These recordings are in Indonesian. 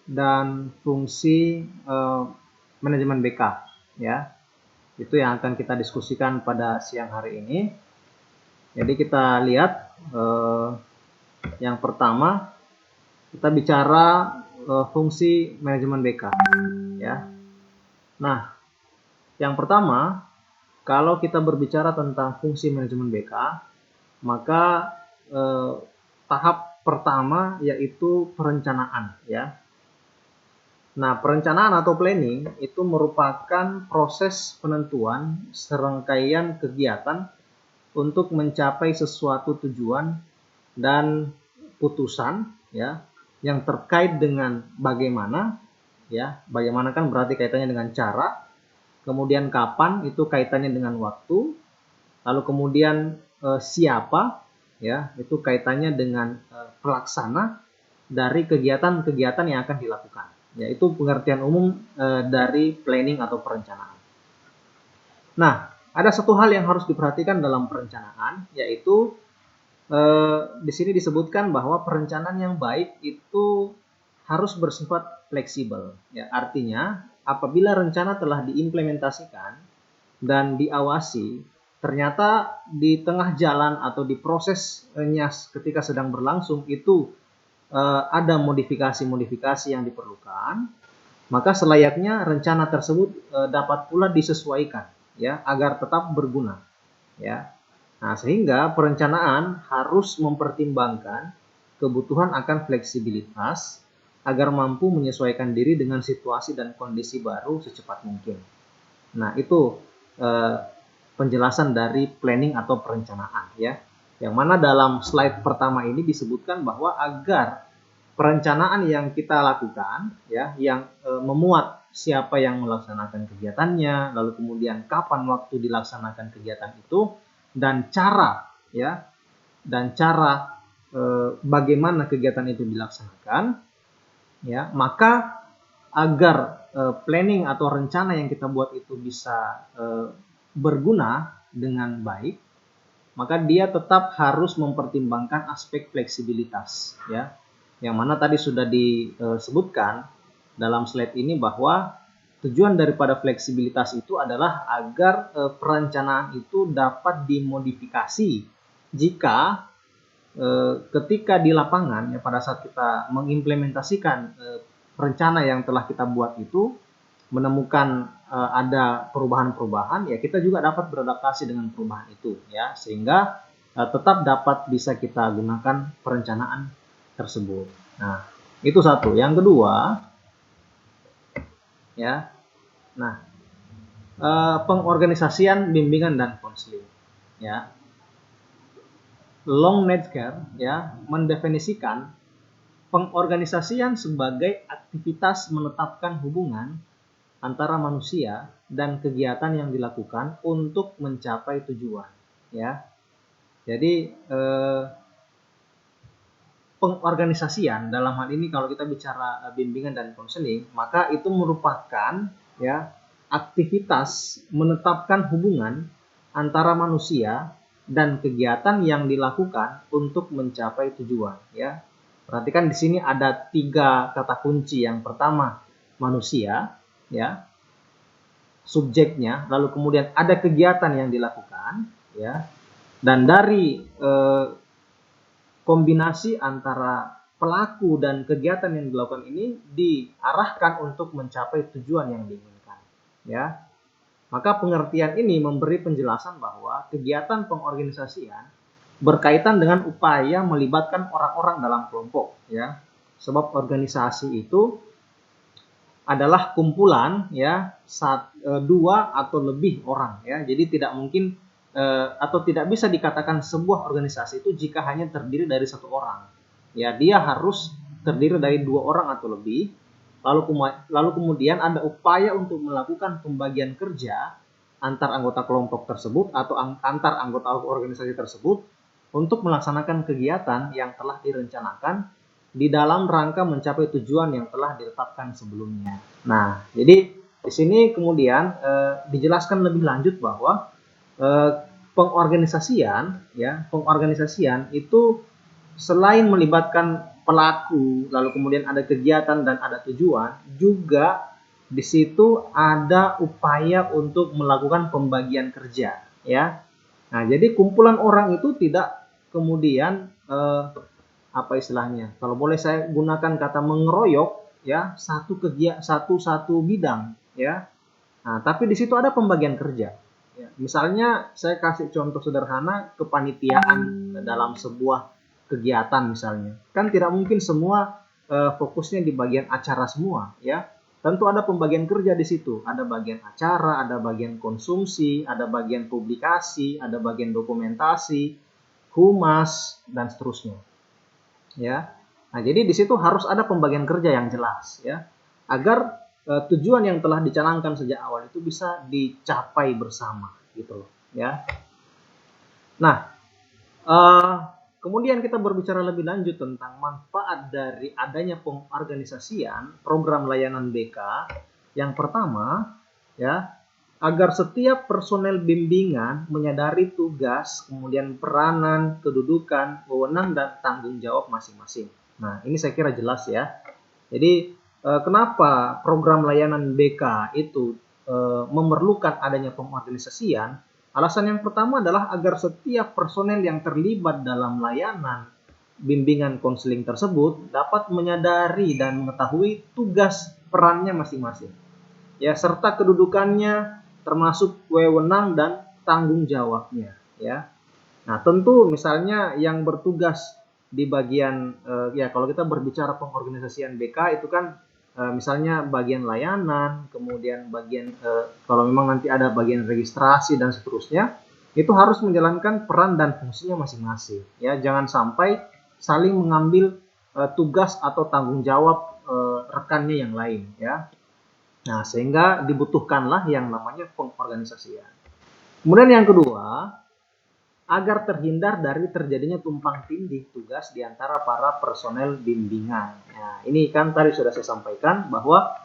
dan fungsi manajemen BK, ya. Itu yang akan kita diskusikan pada siang hari ini. Jadi kita lihat yang pertama kita bicara fungsi manajemen BK, ya. Nah, yang pertama kalau kita berbicara tentang fungsi manajemen BK, maka tahap pertama yaitu perencanaan, ya. Nah, perencanaan atau planning itu merupakan proses penentuan serangkaian kegiatan untuk mencapai sesuatu tujuan dan putusan, ya, yang terkait dengan bagaimana, ya. Bagaimana kan berarti kaitannya dengan cara, kemudian kapan itu kaitannya dengan waktu, lalu kemudian siapa, ya, itu kaitannya dengan pelaksana dari kegiatan-kegiatan yang akan dilakukan. Ya, itu pengertian umum dari planning atau perencanaan. Nah, ada satu hal yang harus diperhatikan dalam perencanaan, yaitu di sini disebutkan bahwa perencanaan yang baik itu harus bersifat fleksibel. Ya, artinya apabila rencana telah diimplementasikan dan diawasi, ternyata di tengah jalan atau di prosesnya ketika sedang berlangsung itu ada modifikasi-modifikasi yang diperlukan, maka selayaknya rencana tersebut dapat pula disesuaikan, ya, agar tetap berguna, ya. Nah, sehingga perencanaan harus mempertimbangkan kebutuhan akan fleksibilitas agar mampu menyesuaikan diri dengan situasi dan kondisi baru secepat mungkin. Nah, itu penjelasan dari planning atau perencanaan, ya. Yang mana dalam slide pertama ini disebutkan bahwa agar perencanaan yang kita lakukan, ya, yang memuat siapa yang melaksanakan kegiatannya, lalu kemudian kapan waktu dilaksanakan kegiatan itu, dan cara, ya, dan cara bagaimana kegiatan itu dilaksanakan, ya, maka agar planning atau rencana yang kita buat itu bisa berguna dengan baik, maka dia tetap harus mempertimbangkan aspek fleksibilitas, ya, yang mana tadi sudah disebutkan dalam slide ini bahwa tujuan daripada fleksibilitas itu adalah agar perencanaan itu dapat dimodifikasi jika ketika di lapangan, ya, pada saat kita mengimplementasikan rencana yang telah kita buat itu menemukan ada perubahan-perubahan, ya kita juga dapat beradaptasi dengan perubahan itu, ya, sehingga tetap dapat bisa kita gunakan perencanaan tersebut. Nah, itu satu. Yang kedua, ya, nah, pengorganisasian bimbingan dan konseling, ya. Longnecker, ya, mendefinisikan pengorganisasian sebagai aktivitas menetapkan hubungan antara manusia dan kegiatan yang dilakukan untuk mencapai tujuan, ya. Jadi pengorganisasian dalam hal ini kalau kita bicara bimbingan dan konseling, maka itu merupakan, ya, aktivitas menetapkan hubungan antara manusia dan kegiatan yang dilakukan untuk mencapai tujuan, ya. Perhatikan di sini ada 3 kata kunci. Yang pertama manusia, ya, subjeknya, lalu kemudian ada kegiatan yang dilakukan, ya, dan dari kombinasi antara pelaku dan kegiatan yang dilakukan ini diarahkan untuk mencapai tujuan yang diinginkan, ya. Maka pengertian ini memberi penjelasan bahwa kegiatan pengorganisasian berkaitan dengan upaya melibatkan orang-orang dalam kelompok, ya. Sebab organisasi itu adalah kumpulan, ya, 2 atau lebih orang, ya. Jadi tidak mungkin atau tidak bisa dikatakan sebuah organisasi itu jika hanya terdiri dari 1 orang. Ya, dia harus terdiri dari 2 orang atau lebih. Lalu kemudian ada upaya untuk melakukan pembagian kerja antar anggota kelompok tersebut atau antar anggota organisasi tersebut untuk melaksanakan kegiatan yang telah direncanakan di dalam rangka mencapai tujuan yang telah ditetapkan sebelumnya. Nah, jadi di sini kemudian dijelaskan lebih lanjut bahwa pengorganisasian, ya, pengorganisasian itu selain melibatkan pelaku, lalu kemudian ada kegiatan dan ada tujuan, juga di situ ada upaya untuk melakukan pembagian kerja, ya. Nah, jadi kumpulan orang itu tidak kemudian apa istilahnya? Kalau boleh saya gunakan kata mengeroyok, ya, satu bidang, ya. Nah, tapi di situ ada pembagian kerja. Ya, misalnya saya kasih contoh sederhana kepanitiaan dalam sebuah kegiatan misalnya. Kan tidak mungkin semua fokusnya di bagian acara semua, ya. Tentu ada pembagian kerja di situ. Ada bagian acara, ada bagian konsumsi, ada bagian publikasi, ada bagian dokumentasi, humas, dan seterusnya. Ya. Nah, jadi di situ harus ada pembagian kerja yang jelas, ya. Agar tujuan yang telah dicanangkan sejak awal itu bisa dicapai bersama, gitu loh, ya. Nah, kemudian kita berbicara lebih lanjut tentang manfaat dari adanya pengorganisasian program layanan BK. Yang pertama, ya, agar setiap personel bimbingan menyadari tugas, kemudian peranan, kedudukan, wewenang, dan tanggung jawab masing-masing. Nah, ini saya kira jelas ya. Jadi, kenapa program layanan BK itu memerlukan adanya pengorganisasian? Alasan yang pertama adalah agar setiap personel yang terlibat dalam layanan bimbingan konseling tersebut dapat menyadari dan mengetahui tugas perannya masing-masing, ya, serta kedudukannya, termasuk wewenang dan tanggung jawabnya, ya. Nah, tentu misalnya yang bertugas di bagian ya, kalau kita berbicara pengorganisasian BK itu kan misalnya bagian layanan, kemudian bagian kalau memang nanti ada bagian registrasi dan seterusnya, itu harus menjalankan peran dan fungsinya masing-masing, ya. Jangan sampai saling mengambil tugas atau tanggung jawab rekannya yang lain, ya. Nah, sehingga dibutuhkanlah yang namanya pengorganisasian. Kemudian yang kedua, agar terhindar dari terjadinya tumpang tindih tugas di antara para personel bimbingan. Nah, ini kan tadi sudah saya sampaikan bahwa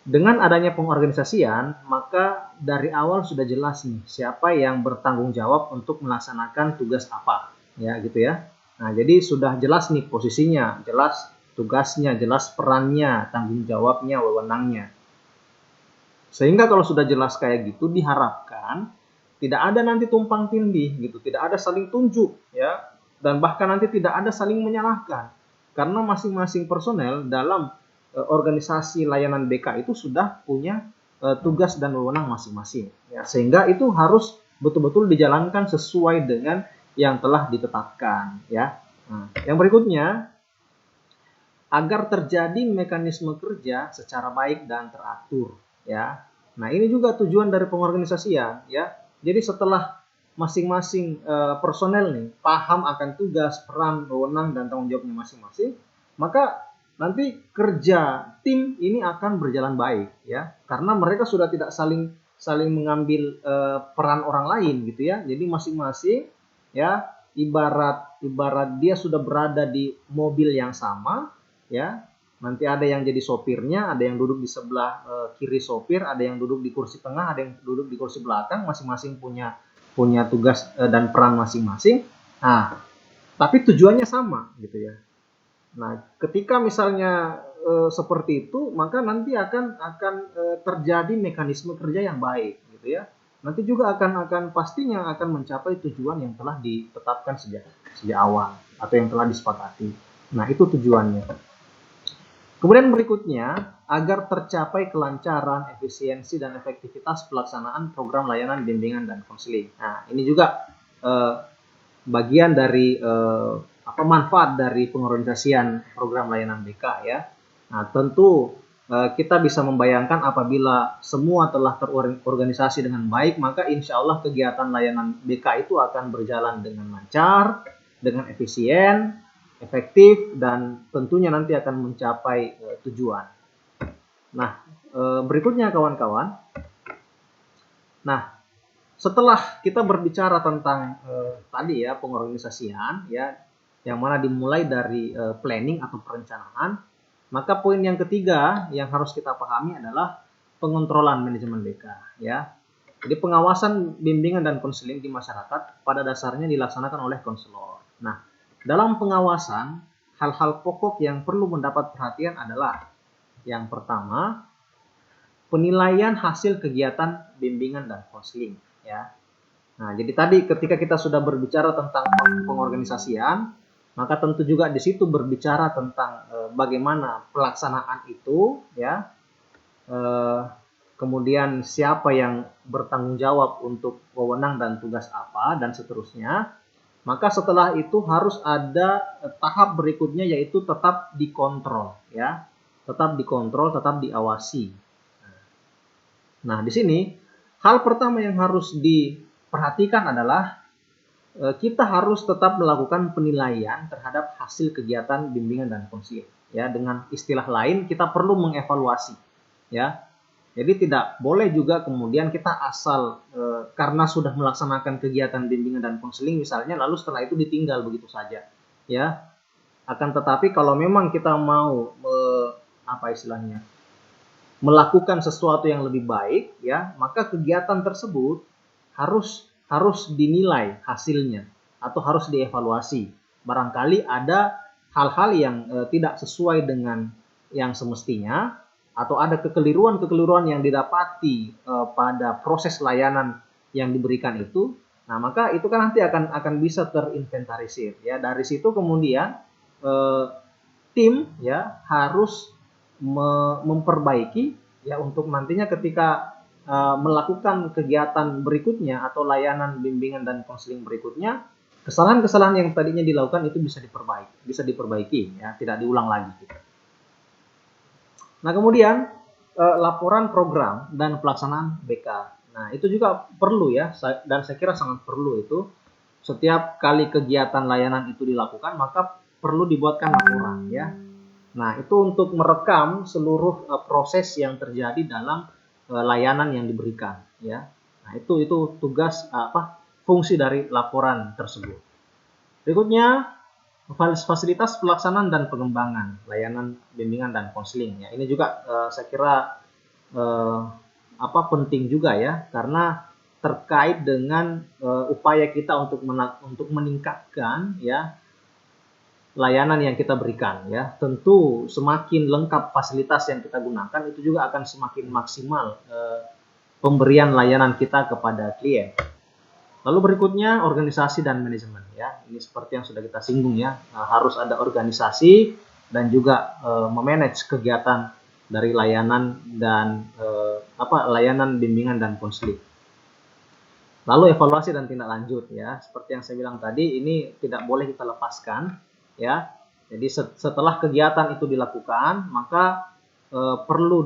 dengan adanya pengorganisasian, maka dari awal sudah jelas nih siapa yang bertanggung jawab untuk melaksanakan tugas apa, ya gitu ya. Nah, jadi sudah jelas nih posisinya, jelas tugasnya, jelas perannya, tanggung jawabnya, wewenangnya. Sehingga kalau sudah jelas kayak gitu, diharapkan tidak ada nanti tumpang tindih gitu, tidak ada saling tunjuk, ya, dan bahkan nanti tidak ada saling menyalahkan, karena masing-masing personel dalam organisasi layanan BK itu sudah punya tugas dan wewenang masing-masing, ya, sehingga itu harus betul-betul dijalankan sesuai dengan yang telah ditetapkan, ya. Nah, yang berikutnya, agar terjadi mekanisme kerja secara baik dan teratur, ya. Nah, ini juga tujuan dari pengorganisasian, ya. Jadi setelah masing-masing personel nih paham akan tugas, peran, wewenang, dan tanggung jawabnya masing-masing, maka nanti kerja tim ini akan berjalan baik, ya. Karena mereka sudah tidak saling mengambil peran orang lain gitu ya. Jadi masing-masing, ya, ibarat dia sudah berada di mobil yang sama, ya. Nanti ada yang jadi sopirnya, ada yang duduk di sebelah kiri sopir, ada yang duduk di kursi tengah, ada yang duduk di kursi belakang, masing-masing punya tugas dan peran masing-masing. Nah, tapi tujuannya sama gitu ya. Nah, ketika misalnya seperti itu, maka nanti akan terjadi mekanisme kerja yang baik gitu ya. Nanti juga akan pastinya akan mencapai tujuan yang telah ditetapkan sejak awal atau yang telah disepakati. Nah, itu tujuannya. Kemudian berikutnya, agar tercapai kelancaran, efisiensi, dan efektivitas pelaksanaan program layanan bimbingan dan konseling. Nah, ini juga bagian dari manfaat dari pengorganisasian program layanan BK, ya. Nah, tentu kita bisa membayangkan apabila semua telah terorganisasi dengan baik, maka insya Allah kegiatan layanan BK itu akan berjalan dengan lancar, dengan efisien, efektif, dan tentunya nanti akan mencapai tujuan. Nah, berikutnya kawan-kawan. Nah, setelah kita berbicara tentang tadi ya pengorganisasian, ya, yang mana dimulai dari planning atau perencanaan, maka poin yang ketiga yang harus kita pahami adalah pengontrolan manajemen BK, ya. Jadi pengawasan bimbingan dan konseling di masyarakat pada dasarnya dilaksanakan oleh konselor. Nah, dalam pengawasan, hal-hal pokok yang perlu mendapat perhatian adalah yang pertama, penilaian hasil kegiatan bimbingan dan konseling, ya. Nah, jadi tadi ketika kita sudah berbicara tentang pengorganisasian, maka tentu juga di situ berbicara tentang bagaimana pelaksanaan itu, ya. Kemudian siapa yang bertanggung jawab untuk wewenang dan tugas apa dan seterusnya. Maka setelah itu harus ada tahap berikutnya, yaitu tetap dikontrol, ya. Tetap dikontrol, tetap diawasi. Nah, di sini hal pertama yang harus diperhatikan adalah kita harus tetap melakukan penilaian terhadap hasil kegiatan bimbingan dan konseling, ya. Dengan istilah lain, kita perlu mengevaluasi, ya. Jadi tidak boleh juga kemudian kita asal karena sudah melaksanakan kegiatan bimbingan dan konseling misalnya, lalu setelah itu ditinggal begitu saja, ya. Akan tetapi kalau memang kita mau melakukan sesuatu yang lebih baik, ya, maka kegiatan tersebut harus dinilai hasilnya atau harus dievaluasi. Barangkali ada hal-hal yang tidak sesuai dengan yang semestinya, atau ada kekeliruan-kekeliruan yang didapati pada proses layanan yang diberikan itu. Nah, maka itu kan nanti akan bisa terinventarisir, ya. Dari situ kemudian tim, ya, harus memperbaiki, ya, untuk nantinya ketika melakukan kegiatan berikutnya atau layanan bimbingan dan konseling berikutnya, kesalahan-kesalahan yang tadinya dilakukan itu bisa diperbaiki, ya, tidak diulang lagi. Nah, kemudian laporan program dan pelaksanaan BK. Nah, itu juga perlu, ya, dan saya kira sangat perlu itu. Setiap kali kegiatan layanan itu dilakukan, maka perlu dibuatkan laporan, ya. Nah, itu untuk merekam seluruh proses yang terjadi dalam layanan yang diberikan, ya. Nah, itu tugas fungsi dari laporan tersebut. Berikutnya, fasilitas pelaksanaan dan pengembangan layanan bimbingan dan konseling, ya. Ini juga saya kira penting juga, ya, karena terkait dengan upaya kita untuk meningkatkan, ya, layanan yang kita berikan, ya. Tentu semakin lengkap fasilitas yang kita gunakan, itu juga akan semakin maksimal pemberian layanan kita kepada klien. Lalu berikutnya organisasi dan manajemen, ya. Ini seperti yang sudah kita singgung, ya. Harus ada organisasi dan juga memanage kegiatan dari layanan dan layanan bimbingan dan konseling. Lalu evaluasi dan tindak lanjut, ya. Seperti yang saya bilang tadi, ini tidak boleh kita lepaskan, ya. Jadi setelah kegiatan itu dilakukan, maka perlu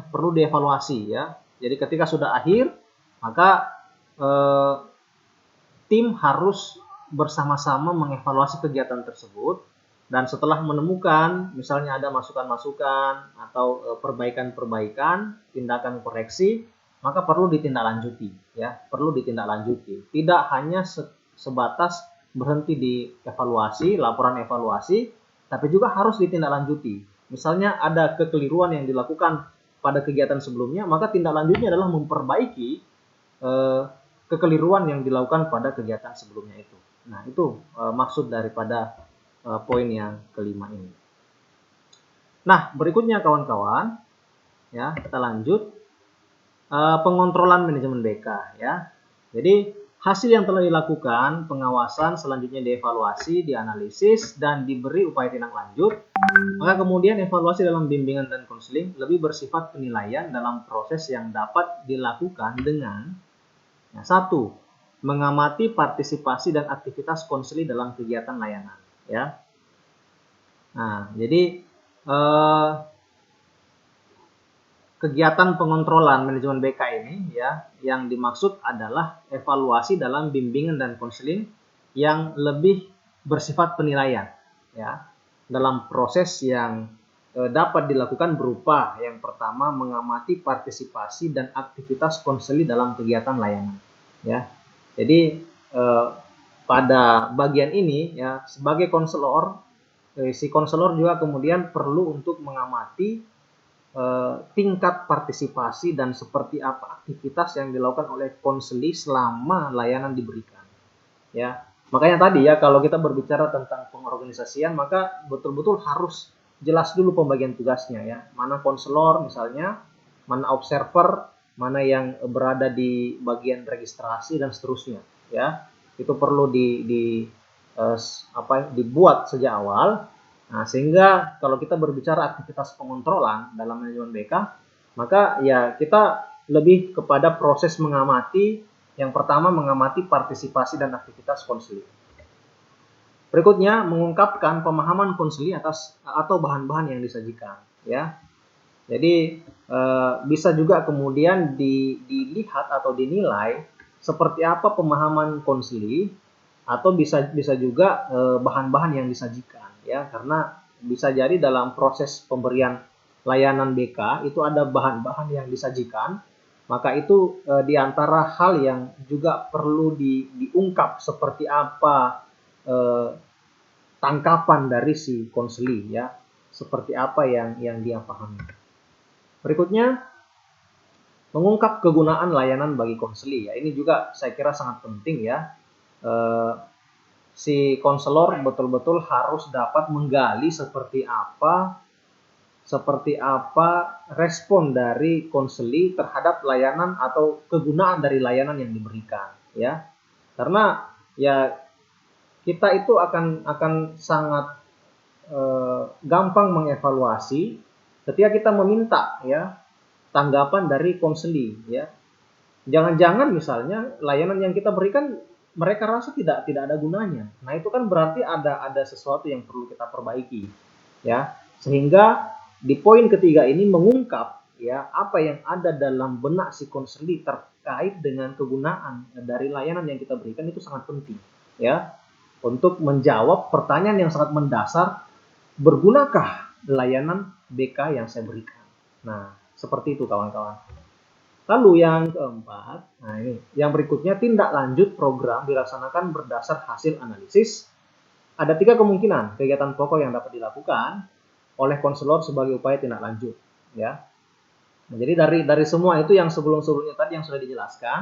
perlu dievaluasi, ya. Jadi ketika sudah akhir, maka tim harus bersama-sama mengevaluasi kegiatan tersebut, dan setelah menemukan misalnya ada masukan-masukan atau perbaikan-perbaikan, tindakan koreksi, maka perlu ditindaklanjuti, ya, perlu ditindaklanjuti. Tidak hanya sebatas berhenti di evaluasi, laporan evaluasi, tapi juga harus ditindaklanjuti. Misalnya ada kekeliruan yang dilakukan pada kegiatan sebelumnya, maka tindak lanjutnya adalah memperbaiki kekeliruan yang dilakukan pada kegiatan sebelumnya itu. Nah, itu maksud daripada poin yang kelima ini. Nah, berikutnya kawan-kawan, ya, kita lanjut pengontrolan manajemen BK, ya. Jadi hasil yang telah dilakukan, pengawasan selanjutnya dievaluasi, dianalisis, dan diberi upaya tindak lanjut. Maka kemudian evaluasi dalam bimbingan dan konseling lebih bersifat penilaian dalam proses yang dapat dilakukan dengan satu, mengamati partisipasi dan aktivitas konseling dalam kegiatan layanan, ya. Nah, jadi kegiatan pengontrolan manajemen BK ini, ya, yang dimaksud adalah evaluasi dalam bimbingan dan konseling yang lebih bersifat penilaian, ya, dalam proses yang dapat dilakukan berupa yang pertama mengamati partisipasi dan aktivitas konseling dalam kegiatan layanan, ya. Jadi pada bagian ini, ya, sebagai konselor, si konselor juga kemudian perlu untuk mengamati tingkat partisipasi dan seperti apa aktivitas yang dilakukan oleh konseli selama layanan diberikan, ya. Makanya tadi ya, kalau kita berbicara tentang pengorganisasian, maka betul-betul harus jelas dulu pembagian tugasnya ya. Mana konselor misalnya, mana observer, mana yang berada di bagian registrasi dan seterusnya ya. Itu perlu dibuat sejak awal. Nah, sehingga kalau kita berbicara aktivitas pengontrolan dalam manajemen BK, maka ya kita lebih kepada proses mengamati. Yang pertama, mengamati partisipasi dan aktivitas konseli. Berikutnya, mengungkapkan pemahaman konseli atau bahan-bahan yang disajikan ya. Jadi bisa juga kemudian dilihat atau dinilai seperti apa pemahaman konseli, atau bisa juga bahan-bahan yang disajikan ya, karena bisa jadi dalam proses pemberian layanan BK itu ada bahan-bahan yang disajikan, maka itu diantara hal yang juga perlu diungkap seperti apa tangkapan dari si konseli ya, seperti apa yang dia pahami. Berikutnya, mengungkap kegunaan layanan bagi konseli ya, ini juga saya kira sangat penting ya. Si konselor betul-betul harus dapat menggali seperti apa respon dari konseli terhadap layanan atau kegunaan dari layanan yang diberikan ya. Karena ya kita itu akan sangat gampang mengevaluasi ketika kita meminta ya tanggapan dari konseli ya. Jangan-jangan misalnya layanan yang kita berikan mereka rasa tidak ada gunanya. Nah, itu kan berarti ada sesuatu yang perlu kita perbaiki ya. Sehingga di poin ketiga ini mengungkap ya apa yang ada dalam benak si konseli terkait dengan kegunaan dari layanan yang kita berikan, itu sangat penting ya, untuk menjawab pertanyaan yang sangat mendasar, bergunakah layanan BK yang saya berikan. Nah, seperti itu kawan-kawan. Lalu yang keempat, nah ini yang berikutnya, tindak lanjut program dilaksanakan berdasar hasil analisis. Ada 3 kemungkinan kegiatan pokok yang dapat dilakukan oleh konselor sebagai upaya tindak lanjut ya. Nah, jadi dari semua itu yang sebelum-sebelumnya tadi yang sudah dijelaskan,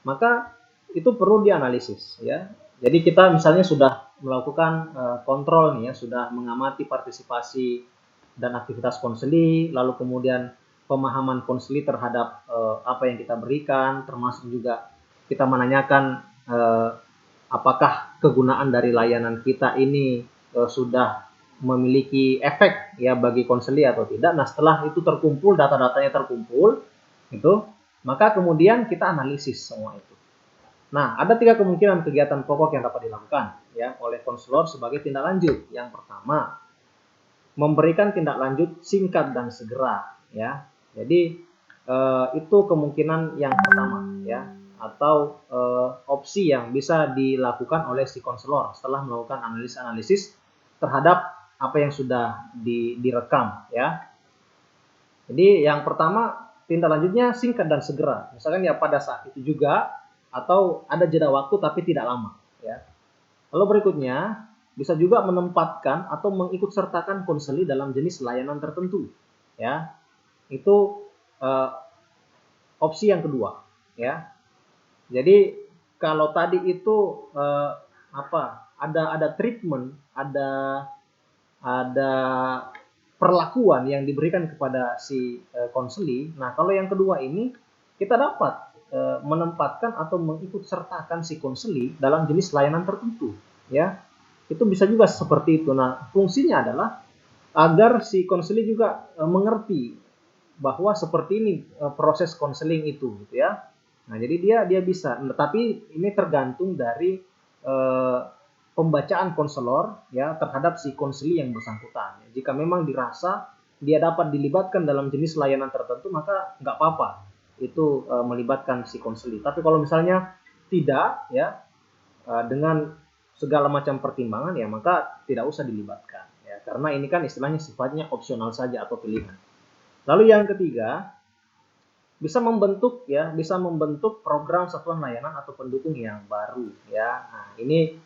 maka itu perlu dianalisis ya. Jadi kita misalnya sudah melakukan kontrol nih ya, sudah mengamati partisipasi dan aktivitas konseli, lalu kemudian pemahaman konseli terhadap apa yang kita berikan, termasuk juga kita menanyakan apakah kegunaan dari layanan kita ini sudah memiliki efek ya bagi konseli atau tidak. Nah, setelah itu terkumpul, data-datanya terkumpul itu, maka kemudian kita analisis semua itu. Nah, ada 3 kemungkinan kegiatan pokok yang dapat dilakukan ya oleh konselor sebagai tindak lanjut. Yang pertama, memberikan tindak lanjut singkat dan segera ya. Jadi itu kemungkinan yang pertama ya, atau opsi yang bisa dilakukan oleh si konselor setelah melakukan analisis terhadap apa yang sudah direkam ya. Jadi yang pertama, tindak lanjutnya singkat dan segera. Misalkan ya pada saat itu juga, atau ada jeda waktu tapi tidak lama ya. Lalu berikutnya, bisa juga menempatkan atau mengikutsertakan konseli dalam jenis layanan tertentu ya. Itu opsi yang kedua ya. Jadi kalau tadi itu ada treatment, ada perlakuan yang diberikan kepada si konseli. Nah, kalau yang kedua ini kita dapat menempatkan atau mengikutsertakan si konseli dalam jenis layanan tertentu ya. Itu bisa juga seperti itu. Nah, fungsinya adalah agar si konseli juga mengerti bahwa seperti ini proses konseling itu gitu ya. Nah, jadi dia bisa, tapi ini tergantung dari pembacaan konselor ya terhadap si konseli yang bersangkutan. Jika memang dirasa dia dapat dilibatkan dalam jenis layanan tertentu, maka nggak apa-apa itu melibatkan si konseli. Tapi kalau misalnya tidak ya, dengan segala macam pertimbangan ya, maka tidak usah dilibatkan ya, karena ini kan istilahnya sifatnya opsional saja atau pilihan. Lalu yang ketiga, bisa membentuk program satuan layanan atau pendukung yang baru ya. Nah, ini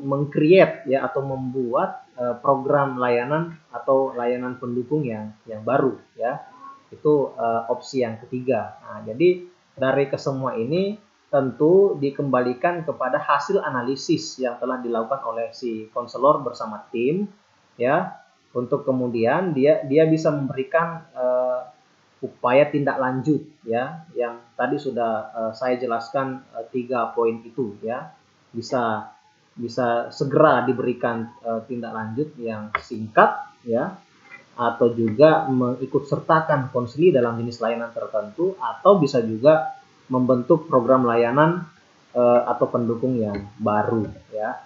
meng-create ya atau membuat program layanan atau layanan pendukung yang baru ya. Itu opsi yang ketiga. Nah, jadi dari kesemua ini tentu dikembalikan kepada hasil analisis yang telah dilakukan oleh si konselor bersama tim, ya, untuk kemudian dia bisa memberikan upaya tindak lanjut, ya, yang tadi sudah saya jelaskan 3 poin itu, ya, bisa segera diberikan tindak lanjut yang singkat, ya, atau juga mengikut sertakan konsili dalam jenis layanan tertentu, atau bisa juga membentuk program layanan atau pendukung yang baru, ya.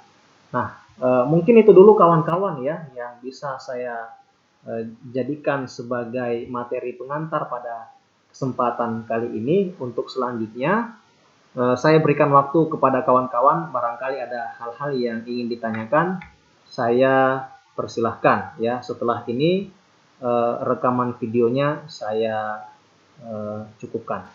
Nah, mungkin itu dulu kawan-kawan ya yang bisa saya jadikan sebagai materi pengantar pada kesempatan kali ini. Untuk selanjutnya saya berikan waktu kepada kawan-kawan, barangkali ada hal-hal yang ingin ditanyakan, saya persilahkan ya. Setelah ini rekaman videonya saya cukupkan.